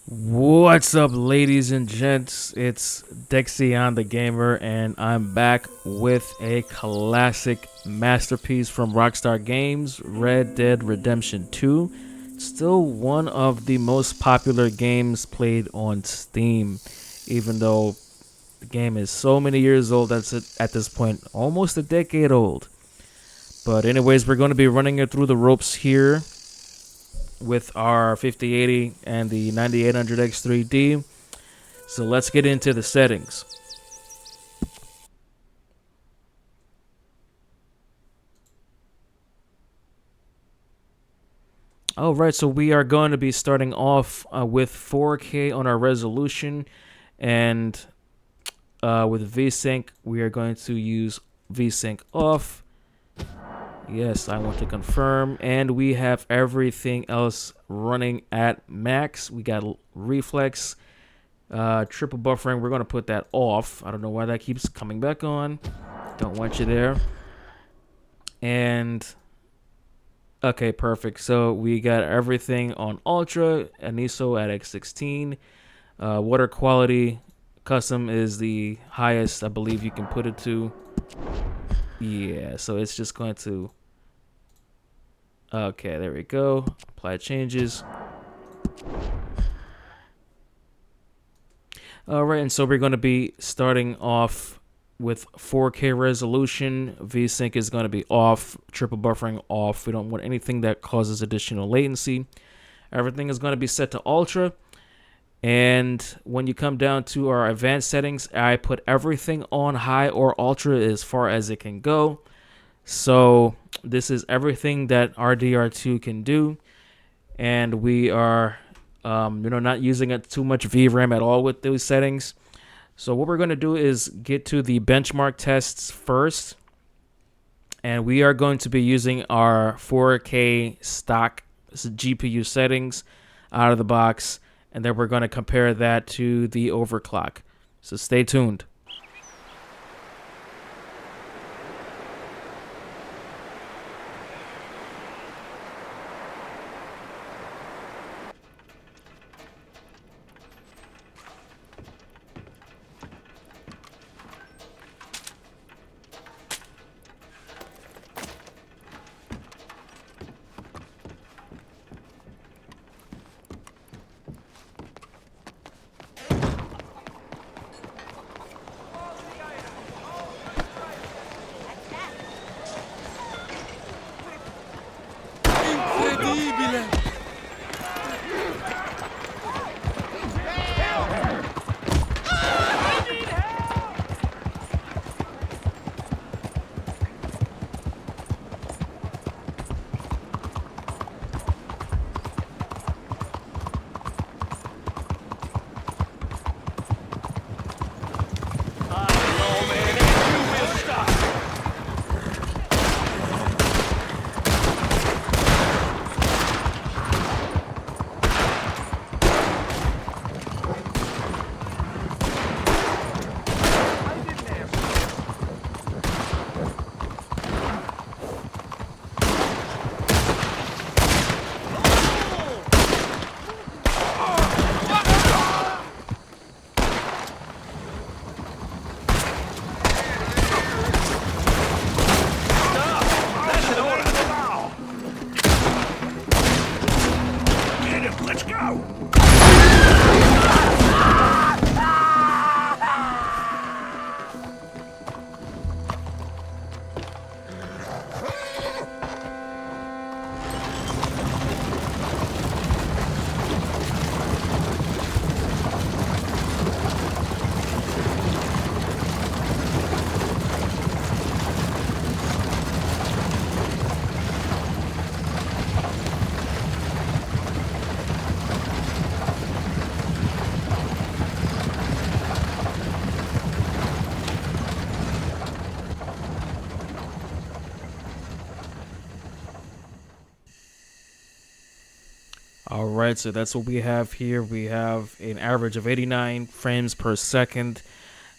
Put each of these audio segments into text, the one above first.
What's up, ladies and gents? It's Dexion the Gamer, and I'm back with a classic masterpiece from Rockstar Games, Red Dead Redemption 2. Still one of the most popular games played on Steam, even though the game is so many years old. That's it at this point, almost a decade old. But anyways, we're going to be running it through the ropes here with our 5080 and the 9800X3D. So let's get into the settings. All right, so we are going to be starting off with 4K on our resolution, and with VSync, we are going to use VSync off. Yes, I want to confirm. And we have everything else running at max. We got reflex, triple buffering. We're going to put that off. I don't know why that keeps coming back on. Don't want you there. And okay, perfect. So we got everything on ultra, and ISO at X16. Water quality custom is the highest I believe you can put it to. Yeah, so it's just going to... Okay, there we go. Apply changes. Alright, and so we're going to be starting off with 4K resolution. VSync is going to be off. Triple buffering off. We don't want anything that causes additional latency. Everything is going to be set to ultra. And when you come down to our advanced settings, I put everything on high or ultra as far as it can go. So this is everything that RDR2 can do. And we are, not using it too much VRAM at all with those settings. So what we're going to do is get to the benchmark tests first. And we are going to be using our 4K stock GPU settings out of the box. And then we're going to compare that to the overclock. So stay tuned. All right, so that's what we have here. We have an average of 89 frames per second,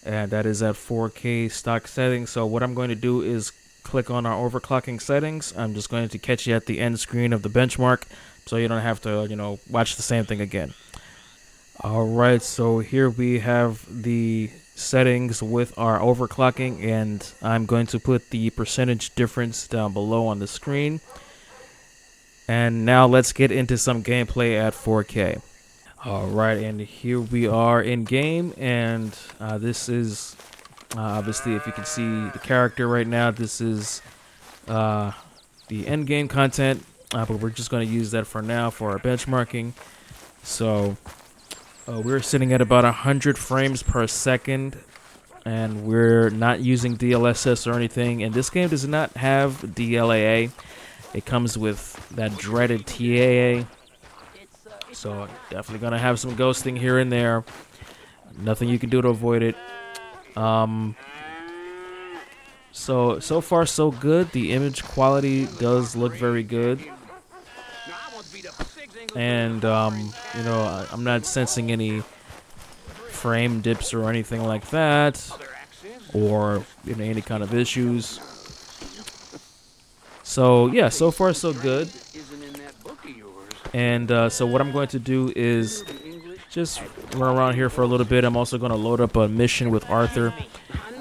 and that is at 4K stock settings. So what I'm going to do is click on our overclocking settings. I'm just going to catch you at the end screen of the benchmark, so you don't have to, watch the same thing again. Alright, so here we have the settings with our overclocking, and I'm going to put the percentage difference down below on the screen. And now let's get into some gameplay at 4K. Alright, and here we are in game, and this is obviously, if you can see the character right now, this is the end game content, but we're just going to use that for now for our benchmarking. So we're sitting at about 100 frames per second, and we're not using DLSS or anything, and this game does not have DLAA. It comes with that dreaded TAA, so definitely gonna have some ghosting here and there. Nothing you can do to avoid it. So far so good. The image quality does look very good, and you know, I'm not sensing any frame dips or anything like that, or you know, any kind of issues. So yeah, so far so good. And so what I'm going to do is just run around here for a little bit. I'm also going to load up a mission with Arthur,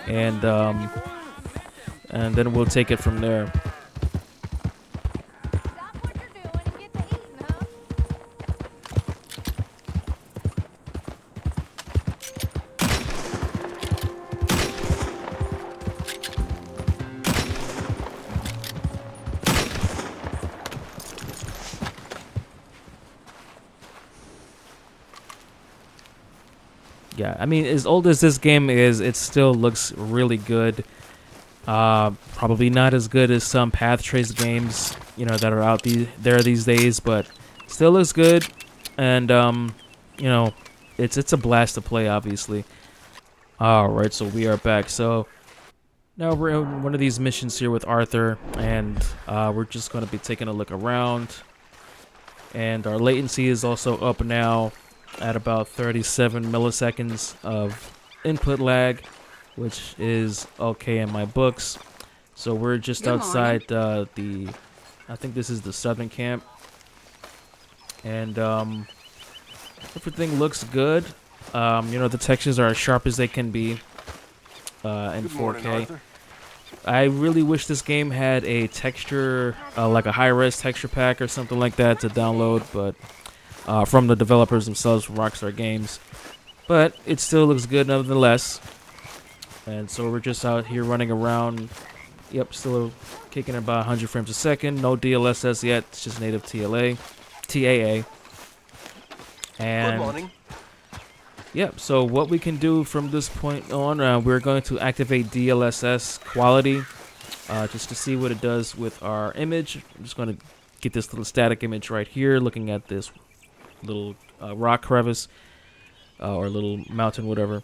and then we'll take it from there. Yeah, I mean, as old as this game is, it still looks really good. Probably not as good as some path trace games, you know, that are out there these days, but still looks good. And you know, it's a blast to play, obviously. All right, so we are back. So now we're in one of these missions here with Arthur, and we're just going to be taking a look around. And our latency is also up now at about 37 milliseconds of input lag, which is okay in my books. So we're just outside I think this is the southern camp, and everything looks good. You know, the textures are as sharp as they can be in 4K. I really wish this game had a texture, like a high-res texture pack or something like that to download, but from the developers themselves, from Rockstar Games. But it still looks good nonetheless. And so we're just out here running around. Yep, still kicking about 100 frames a second. No DLSS yet. It's just native TAA. And good morning. Yep, so what we can do from this point on, we're going to activate DLSS quality just to see what it does with our image. I'm just going to get this little static image right here, looking at this little rock crevice or little mountain, whatever.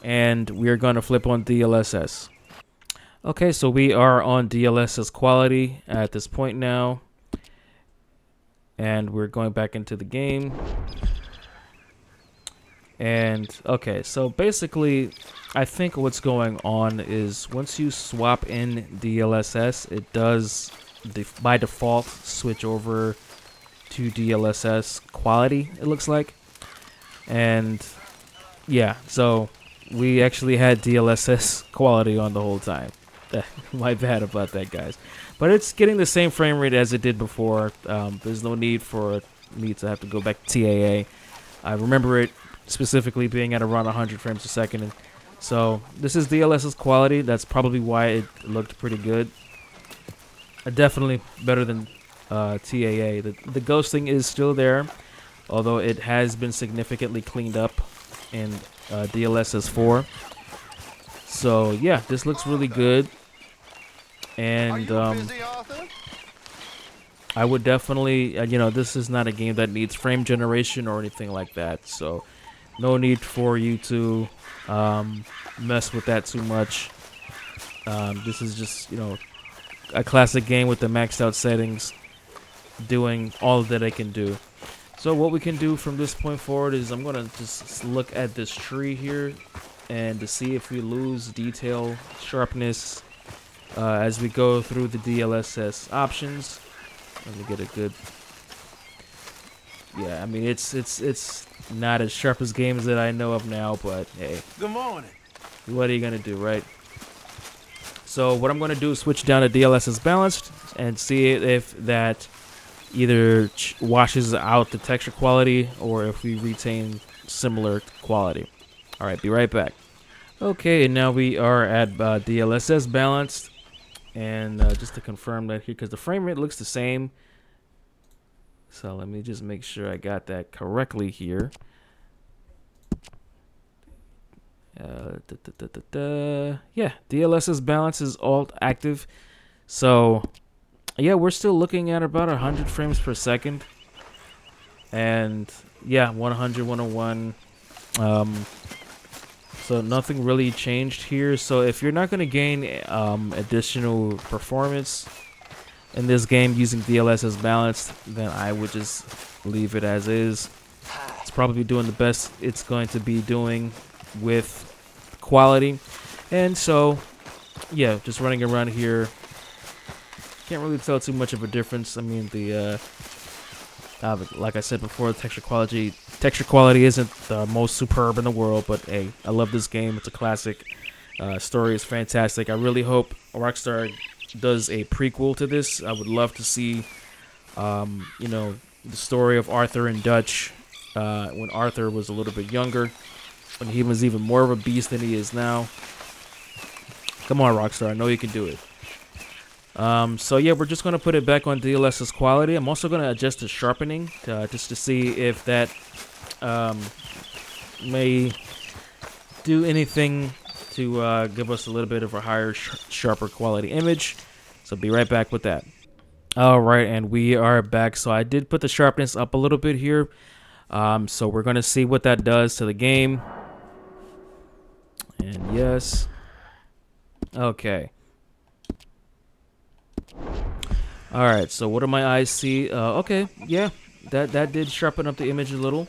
And we are going to flip on DLSS. Okay, so we are on DLSS quality at this point now. And we're going back into the game. And okay, so basically, I think what's going on is once you swap in DLSS, it does by default switch over to DLSS quality, it looks like. And yeah, so we actually had DLSS quality on the whole time. My bad about that, guys. But it's getting the same frame rate as it did before. There's no need for me to have to go back to TAA. I remember it specifically being at around 100 frames a second. And so this is DLSS quality. That's probably why it looked pretty good. Definitely better than TAA. The ghosting is still there, although it has been significantly cleaned up in DLSS 4. So yeah, this looks really good. And I would definitely, you know, this is not a game that needs frame generation or anything like that. So no need for you to mess with that too much. This is just, you know, a classic game with the maxed out settings doing all that it can do. So what we can do from this point forward is I'm going to just look at this tree here and to see if we lose detail, sharpness as we go through the DLSS options. Let me get a good... Yeah, I mean, it's not as sharp as games that I know of now, but hey. Good morning. What are you gonna do, right? So what I'm gonna do is switch down to DLSS balanced and see if that either washes out the texture quality or if we retain similar quality. All right, be right back. Okay, and now we are at DLSS balanced, and just to confirm that here, because the frame rate looks the same. So let me just make sure I got that correctly here. Yeah, DLSS balance is all active. So yeah, we're still looking at about 100 frames per second. And yeah, 100, 101. So nothing really changed here. So if you're not going to gain additional performance in this game using DLSS balanced, then I would just leave it as is. It's probably doing the best it's going to be doing with quality. And so yeah, just running around here, can't really tell too much of a difference. I mean, the like I said before, texture quality isn't the most superb in the world, but hey, I love this game. It's a classic. Story is fantastic. I really hope Rockstar does a prequel to this. I would love to see you know, the story of Arthur and Dutch when Arthur was a little bit younger, when he was even more of a beast than he is now. Come on, Rockstar, I know you can do it. So yeah, we're just gonna put it back on DLSS quality. I'm also gonna adjust the sharpening just to see if that may do anything to give us a little bit of a higher, sharper quality image. So be right back with that. All right, and we are back. So I did put the sharpness up a little bit here. So we're gonna see what that does to the game. And yes, okay. All right, so what do my eyes see? Okay, yeah, that did sharpen up the image a little.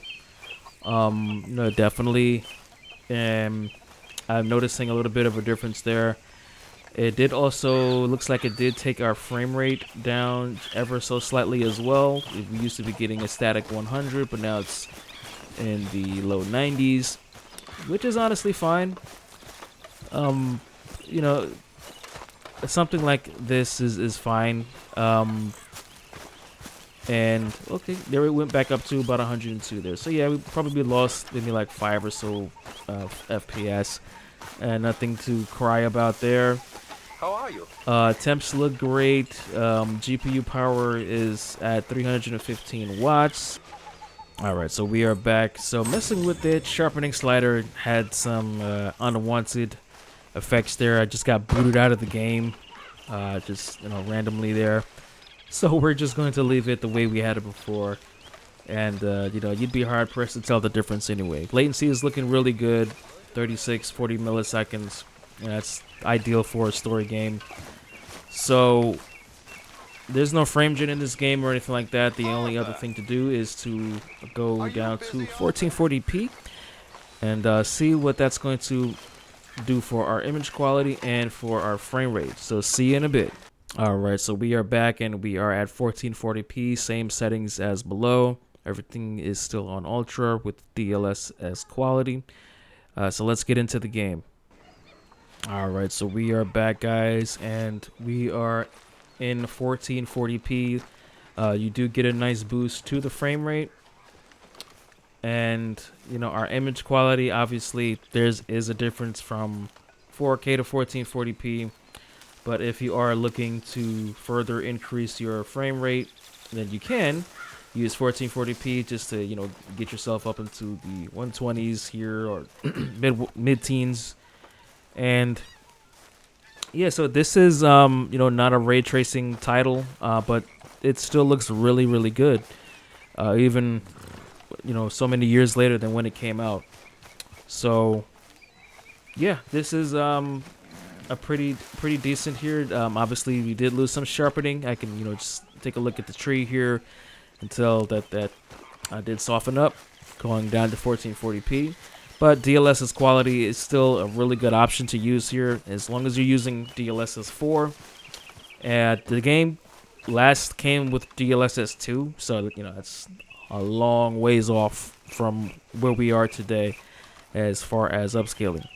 No, definitely. I'm noticing a little bit of a difference there. It did also, looks like it did take our frame rate down ever so slightly as well. We used to be getting a static 100, but now it's in the low 90s, which is honestly fine. You know, something like this is fine. And okay, there it went back up to about 102 there. So yeah, we probably lost maybe like 5 or so FPS, and nothing to cry about there. How are you? Temps look great. GPU power is at 315 watts. All right, so we are back. So messing with it, sharpening slider had some unwanted effects there. I just got booted out of the game, just randomly there. So we're just going to leave it the way we had it before, and you'd be hard pressed to tell the difference anyway. Latency is looking really good, 36, 40 milliseconds. That's ideal for a story game. So there's no frame gen in this game or anything like that. The only other thing to do is to go down to 1440p and see what that's going to do for our image quality and for our frame rate. So see you in a bit. Alright, so we are back and we are at 1440p, same settings as below. Everything is still on ultra with DLSS quality. So let's get into the game. Alright, so we are back, guys, and we are in 1440p. You do get a nice boost to the frame rate. And, our image quality, obviously, is a difference from 4K to 1440p. But if you are looking to further increase your frame rate, then you can use 1440p just to, get yourself up into the 120s here or mid-teens. And yeah, so this is, not a ray tracing title, but it still looks really, really good. Even, so many years later than when it came out. So yeah, this is, a pretty decent here. Obviously we did lose some sharpening. I can just take a look at the tree here and tell that did soften up going down to 1440p, but DLSS quality is still a really good option to use here as long as you're using DLSS 4. And the game last came with DLSS 2, so that's a long ways off from where we are today as far as upscaling.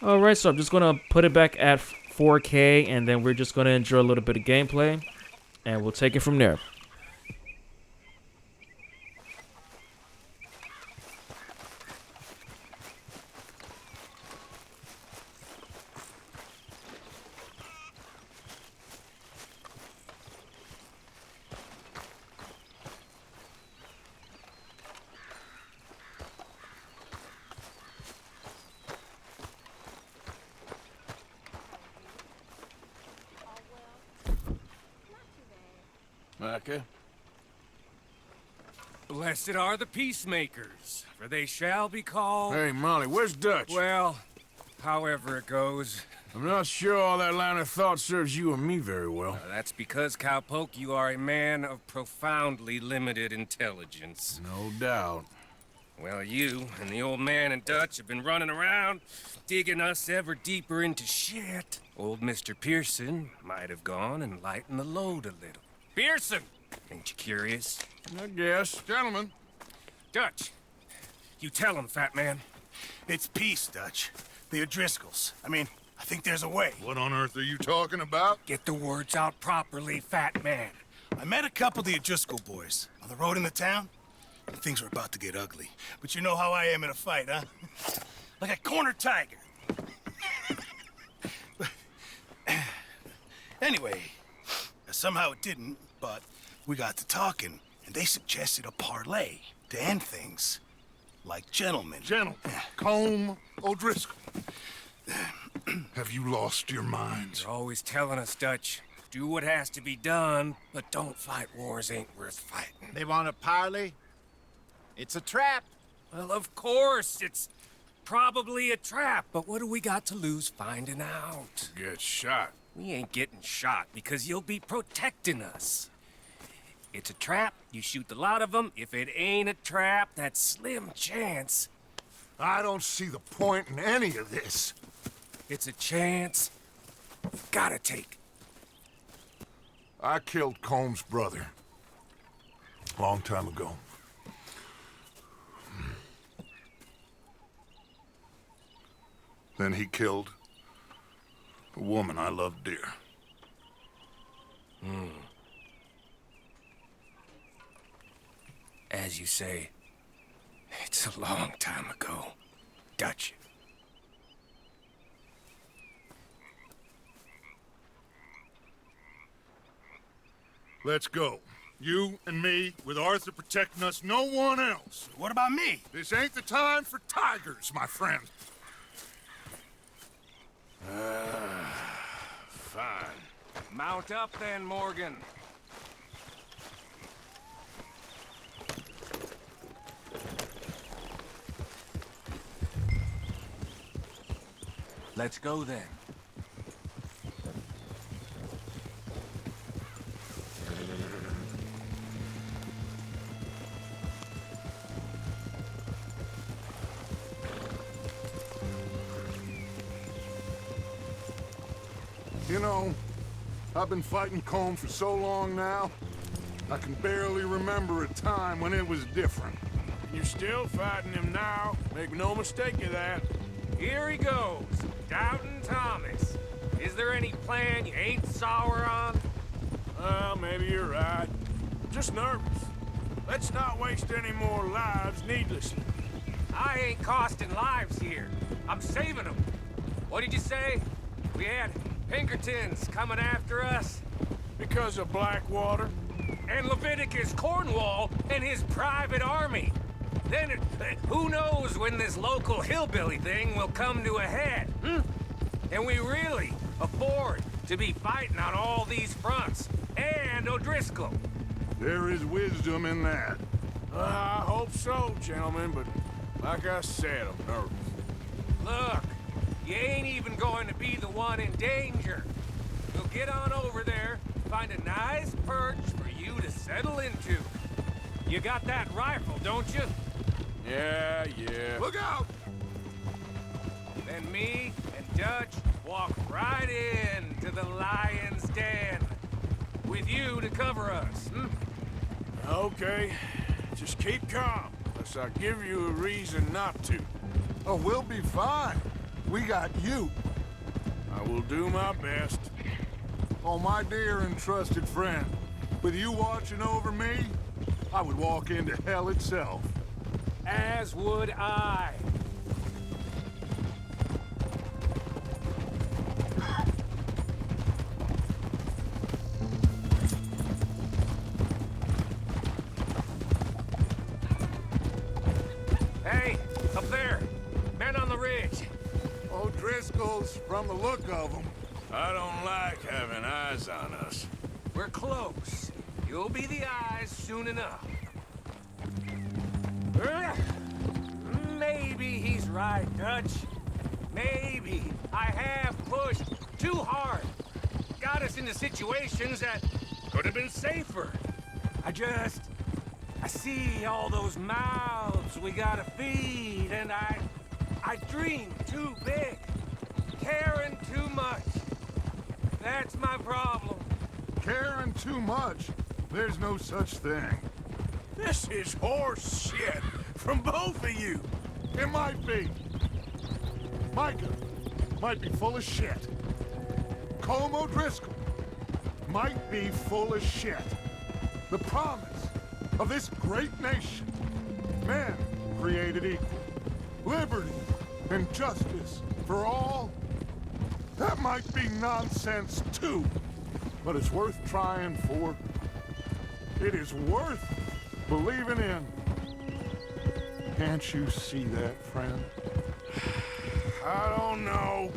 Alright, so I'm just going to put it back at 4K, and then we're just going to enjoy a little bit of gameplay, and we'll take it from there. Okay. Blessed are the peacemakers, for they shall be called... Hey, Molly, where's Dutch? Well, however it goes. I'm not sure all that line of thought serves you and me very well. That's because, Cowpoke, you are a man of profoundly limited intelligence. No doubt. Well, you and the old man and Dutch have been running around, digging us ever deeper into shit. Old Mr. Pearson might have gone and lightened the load a little. Pearson! Ain't you curious? I guess. Gentlemen. Dutch, you tell him, fat man. It's peace, Dutch. The O'Driscolls. I mean, I think there's a way. What on earth are you talking about? Get the words out properly, fat man. I met a couple of the O'Driscoll boys on the road in the town, and things were about to get ugly. But you know how I am in a fight, huh? Like a cornered tiger. Anyway, somehow it didn't, but we got to talking, and they suggested a parlay to end things. Like gentlemen. Gentlemen, Combe O'Driscoll. Have you lost your minds? You're always telling us, Dutch. Do what has to be done, but don't fight wars ain't worth fighting. They want a parley? It's a trap. Well, of course, it's probably a trap, but what do we got to lose finding out? Get shot. We ain't getting shot because you'll be protecting us. It's a trap, you shoot the lot of them. If it ain't a trap, that's slim chance. I don't see the point in any of this. It's a chance you've gotta take. I killed Combs' brother. A long time ago. Then he killed a woman I loved dear. As you say, it's a long time ago, Dutch. Let's go. You and me, with Arthur protecting us, no one else. What about me? This ain't the time for tigers, my friend. Fine. Mount up then, Morgan. Let's go then. You know, I've been fighting Combe for so long now, I can barely remember a time when it was different. You're still fighting him now. Make no mistake of that. Here he goes, Doubting Thomas. Is there any plan you ain't sour on? Well, maybe you're right. Just nervous. Let's not waste any more lives needlessly. I ain't costing lives here. I'm saving them. What did you say? We had Pinkertons coming after us? Because of Blackwater? And Leviticus Cornwall and his private army. Then, who knows when this local hillbilly thing will come to a head, And we really afford to be fighting on all these fronts. And O'Driscoll. There is wisdom in that. I hope so, gentlemen, but like I said, I'm nervous. Look, you ain't even going to be the one in danger. We'll get on over there, find a nice perch for you to settle into. You got that rifle, don't you? Yeah. Look out! Then me and Dutch walk right into the lion's den. With you to cover us, Okay. Just keep calm, unless I give you a reason not to. Oh, we'll be fine. We got you. I will do my best. Oh, my dear and trusted friend, with you watching over me, I would walk into hell itself. As would I. Hey, up there. Men on the ridge. O'Driscoll's, from the look of them. I don't like having eyes on us. We're close. You'll be the eyes soon enough. Maybe he's right, Dutch. Maybe I have pushed too hard. Got us into situations that could have been safer. I see all those mouths we gotta feed, and I dream too big. Caring too much. That's my problem. Caring too much? There's no such thing. This is horse shit from both of you. It might be. Micah might be full of shit. Colm O'Driscoll might be full of shit. The promise of this great nation. Men created equal. Liberty and justice for all. That might be nonsense too. But it's worth trying for. It is worth believing in. Can't you see that, friend? I don't know.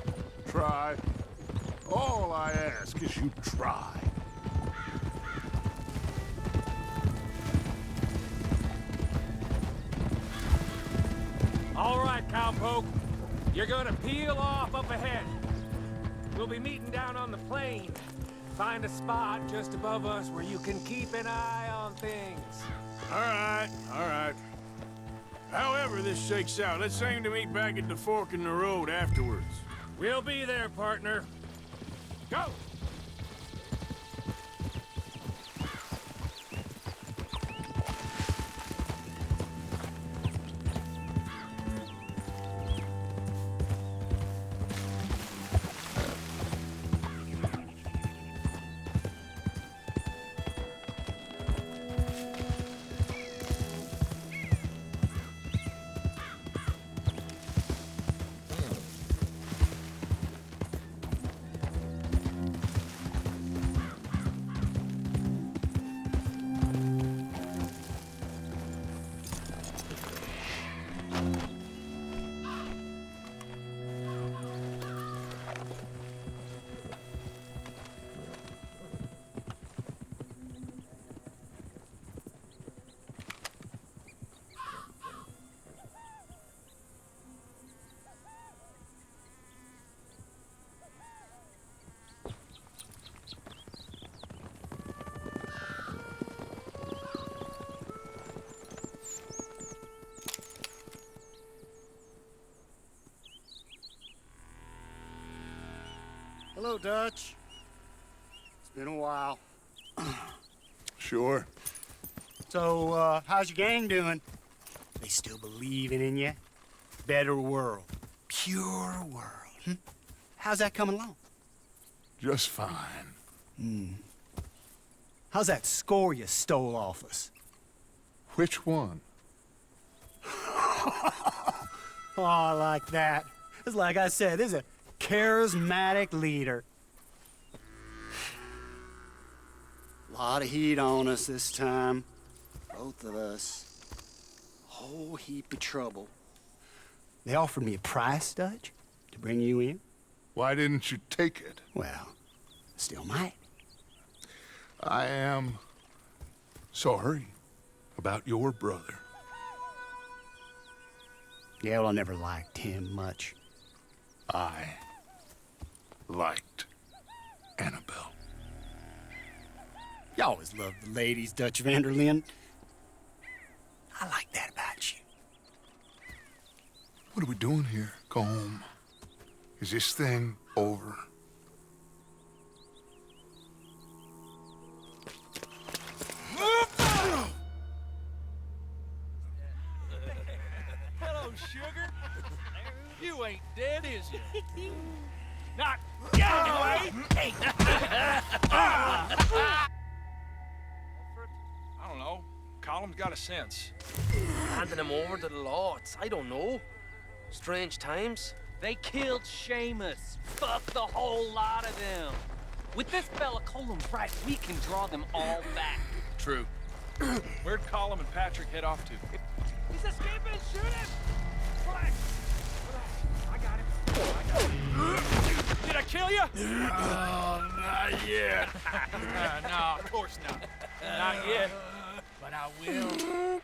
Try. All I ask is you try. All right, cowpoke. You're gonna peel off up ahead. We'll be meeting down on the plain. Find a spot just above us where you can keep an eye on things. All right, all right. However this shakes out, let's aim to meet back at the fork in the road afterwards. We'll be there, partner. Go! Hello, Dutch. It's been a while. Sure. So, how's your gang doing? They still believing in you? Better world. Pure world. How's that coming along? Just fine. How's that score you stole off us? Which one? Oh, I like that. It's like I said, there's a charismatic leader. Lot of heat on us this time. Both of us. Whole heap of trouble. They offered me a price, Dutch, to bring you in. Why didn't you take it? Well, still might. I am sorry about your brother. Yeah, well, I never liked him much. I liked Annabelle. You always loved the ladies, Dutch Vanderlyn. I like that about you. What are we doing here, Colm? Is this thing over? sugar? You ain't dead, is you? Not yet, anyway. I don't know. Column's got a sense. Handing him over to the lords. I don't know. Strange times. They killed Seamus. Fuck the whole lot of them. With this fella Colum right, we can draw them all back. True. Where'd Colum and Patrick head off to? He's escaping! Shoot him! Relax. I got him. Did I kill you? Oh, not yet. No, of course not. Not yet. But I will.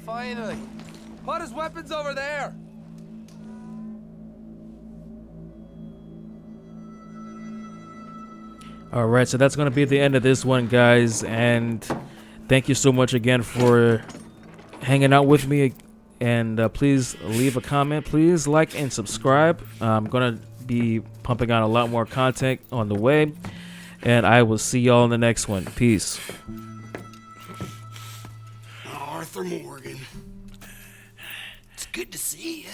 Finally. Put his weapons over there. All right, so that's going to be the end of this one, guys. And thank you so much again for hanging out with me. And please leave a comment. Please like and subscribe. I'm going to be pumping out a lot more content on the way. And I will see y'all in the next one. Peace. Arthur Morgan. It's good to see you.